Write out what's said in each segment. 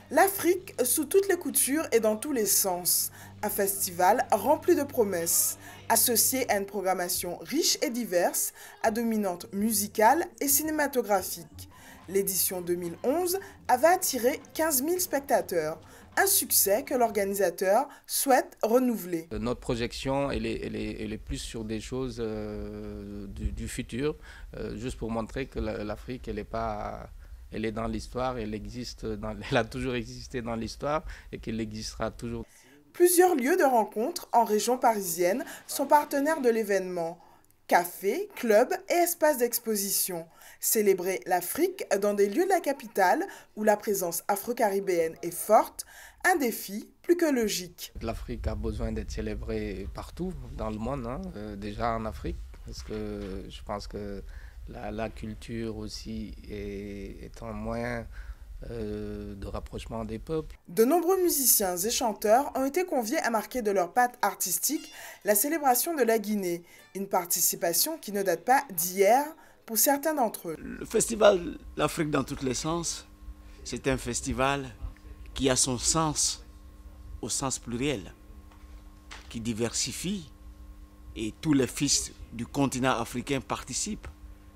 L'Afrique sous toutes les coutures et dans tous les sens. Un festival rempli de promesses, associé à une programmation riche et diverse, à dominante musicale et cinématographique. L'édition 2011 avait attiré 15 000 spectateurs, un succès que l'organisateur souhaite renouveler. Notre projection, elle est plus sur des choses du futur, juste pour montrer que l'Afrique, elle est pas... Elle est dans l'histoire, elle a toujours existé dans l'histoire et qu'elle existera toujours. Plusieurs lieux de rencontre en région parisienne sont partenaires de l'événement. Cafés, clubs et espaces d'exposition. Célébrer l'Afrique dans des lieux de la capitale où la présence afro-caribéenne est forte, un défi plus que logique. L'Afrique a besoin d'être célébrée partout dans le monde, hein, déjà en Afrique, parce que je pense que la culture aussi est un moyen de rapprochement des peuples. De nombreux musiciens et chanteurs ont été conviés à marquer de leur patte artistique la célébration de la Guinée, une participation qui ne date pas d'hier pour certains d'entre eux. Le festival L'Afrique dans tous les sens, c'est un festival qui a son sens au sens pluriel, qui diversifie et tous les fils du continent africain participent.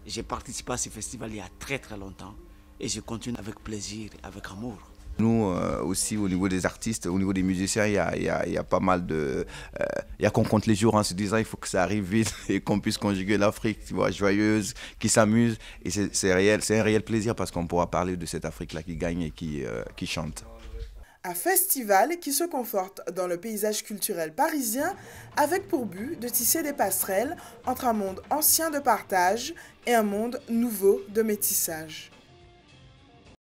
J'ai participé à ce festival il y a très longtemps et je continue avec plaisir, avec amour. Nous aussi au niveau des artistes, au niveau des musiciens, il y a pas mal de... il y a qu'on compte les jours en se disant il faut que ça arrive vite et qu'on puisse conjuguer l'Afrique, tu vois, joyeuse, qui s'amuse. Et c'est un réel plaisir parce qu'on pourra parler de cette Afrique-là qui gagne et qui chante. Un festival qui se conforte dans le paysage culturel parisien avec pour but de tisser des passerelles entre un monde ancien de partage et un monde nouveau de métissage.